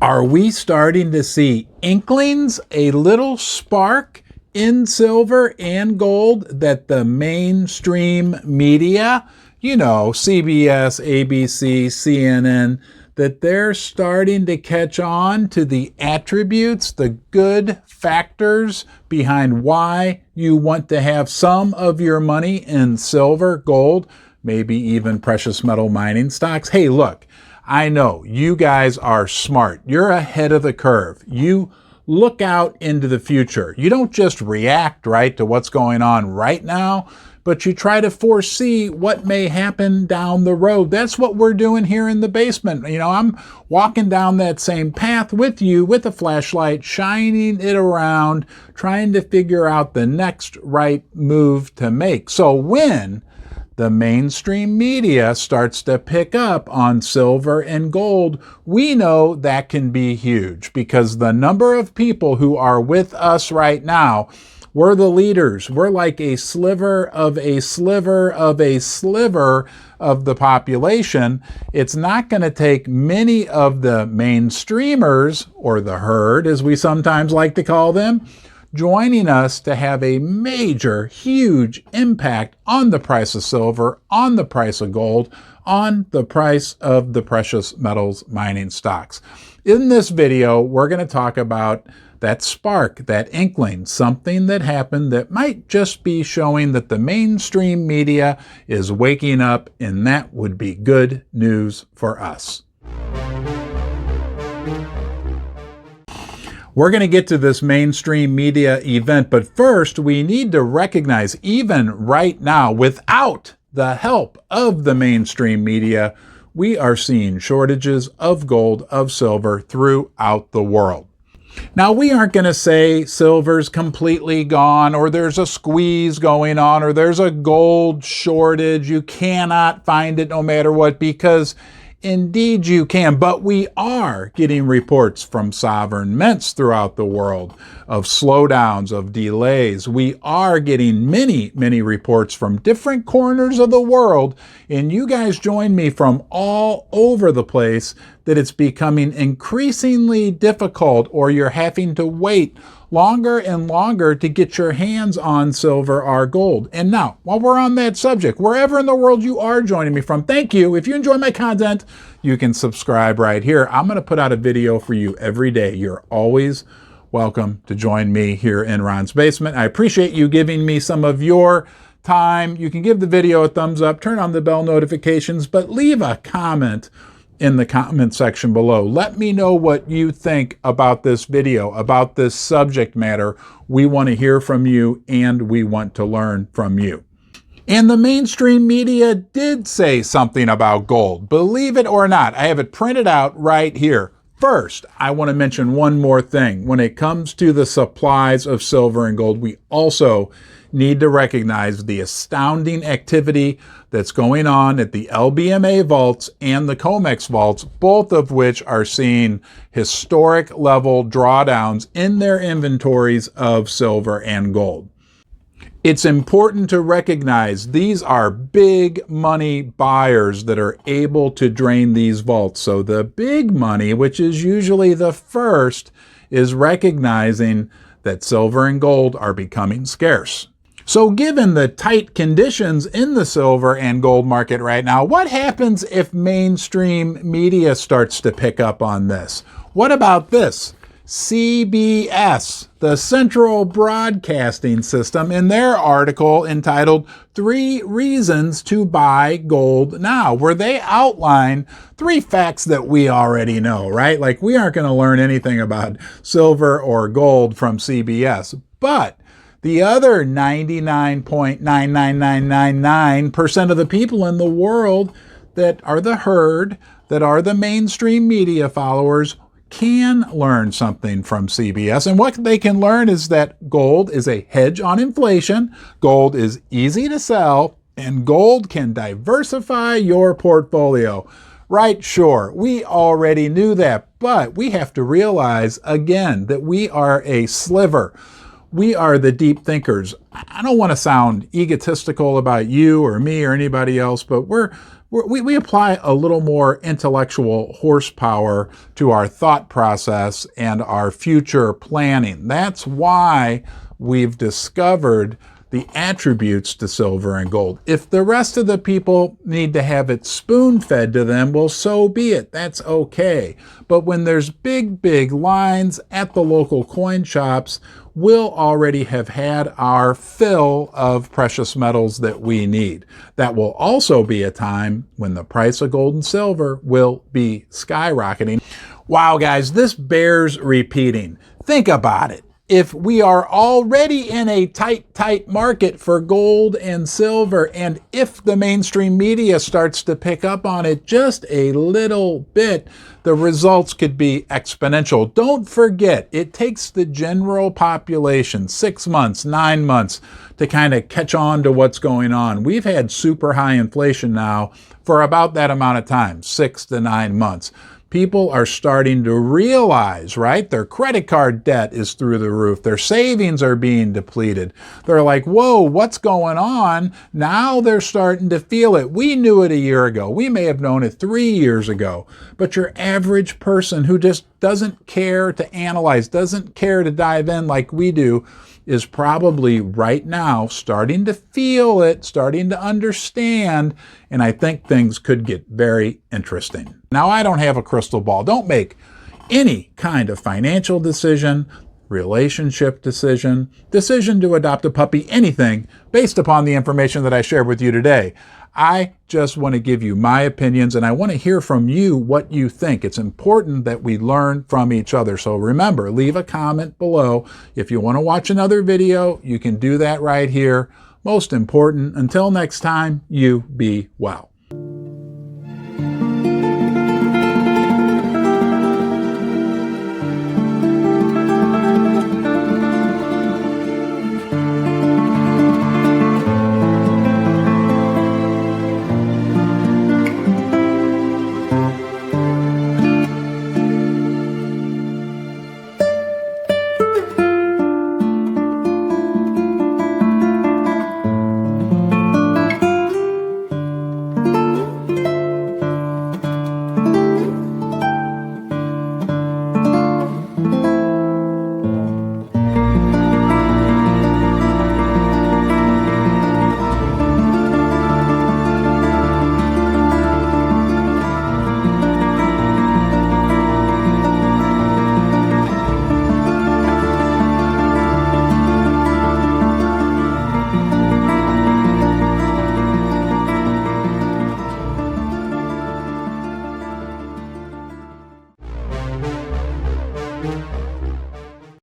Are we starting to see inklings, a little spark in silver and gold that the mainstream media, CBS, ABC, CNN, that they're starting to catch on to the attributes, the good factors behind why you want to have some of your money in silver, gold, maybe even precious metal mining stocks? Hey, look, I know you guys are smart. You're ahead of the curve. You look out into the future. You don't just react, right, to what's going on right now, but you try to foresee what may happen down the road. That's what we're doing here in the basement. I'm walking down that same path with you with a flashlight, shining it around, trying to figure out the next right move to make. So when the mainstream media starts to pick up on silver and gold, we know that can be huge because the number of people who are with us right now, we're the leaders. We're like a sliver of a sliver of a sliver of the population. It's not going to take many of the mainstreamers, or the herd as we sometimes like to call them, joining us to have a major, huge impact on the price of silver, on the price of gold, on the price of the precious metals mining stocks. In this video, we're going to talk about that spark, that inkling, something that happened that might just be showing that the mainstream media is waking up, and that would be good news for us. We're going to get to this mainstream media event, but first we need to recognize, even right now, without the help of the mainstream media, we are seeing shortages of gold, of silver throughout the world. Now, we aren't going to say silver's completely gone, or there's a squeeze going on, or there's a gold shortage. You cannot find it no matter what, because indeed you can, but we are getting reports from sovereign mints throughout the world of slowdowns, of delays. We are getting many, many reports from different corners of the world, and you guys join me from all over the place, that it's becoming increasingly difficult, or you're having to wait longer and longer to get your hands on silver or gold. And now, while we're on that subject, wherever in the world you are joining me from, thank you. If you enjoy my content, you can subscribe right here. I'm going to put out a video for you every day. You're always welcome to join me here in Ron's Basement. I appreciate you giving me some of your time. You can give the video a thumbs up, turn on the bell notifications, but leave a comment in the comment section below. Let me know what you think about this video, about this subject matter. We want to hear from you, and we want to learn from you. And the mainstream media did say something about gold. Believe it or not, I have it printed out right here. First, I want to mention one more thing. When it comes to the supplies of silver and gold, we also need to recognize the astounding activity that's going on at the LBMA vaults and the COMEX vaults, both of which are seeing historic level drawdowns in their inventories of silver and gold. It's important to recognize these are big money buyers that are able to drain these vaults. So the big money, which is usually the first, is recognizing that silver and gold are becoming scarce. So given the tight conditions in the silver and gold market right now, what happens if mainstream media starts to pick up on this? What about this? CBS, the Central Broadcasting System, in their article entitled 3 Reasons to Buy Gold Now, where they outline 3 facts that we already know, right? Like, we aren't going to learn anything about silver or gold from CBS, but the other 99.99999% of the people in the world that are the herd, that are the mainstream media followers, can learn something from CBS. And what they can learn is that gold is a hedge on inflation, gold is easy to sell, and gold can diversify your portfolio. Right, sure, we already knew that, but we have to realize again that we are a sliver. We are the deep thinkers. I don't want to sound egotistical about you or me or anybody else, but we're we apply a little more intellectual horsepower to our thought process and our future planning. That's why we've discovered the attributes to silver and gold. If the rest of the people need to have it spoon-fed to them, well, so be it. That's okay. But when there's big lines at the local coin shops, we'll already have had our fill of precious metals that we need. That will also be a time when the price of gold and silver will be skyrocketing. Wow, guys, this bears repeating. Think about it. If we are already in a tight market for gold and silver, and if the mainstream media starts to pick up on it just a little bit, the results could be exponential. Don't forget, it takes the general population 6 months, 9 months to kind of catch on to what's going on. We've had super high inflation now for about that amount of time, 6 to 9 months. People are starting to realize, right? Their credit card debt is through the roof. Their savings are being depleted. They're like, whoa, what's going on? Now they're starting to feel it. We knew it a year ago. We may have known it 3 years ago. But your average person who just doesn't care to analyze, doesn't care to dive in like we do, is probably right now starting to feel it, starting to understand, and I think things could get very interesting. Now, I don't have a crystal ball. Don't make any kind of financial decision, relationship decision to adopt a puppy, anything based upon the information that I shared with you today. I just want to give you my opinions, and I want to hear from you what you think. It's important that we learn from each other. So remember, leave a comment below. If you want to watch another video, you can do that right here. Most important, until next time, you be well.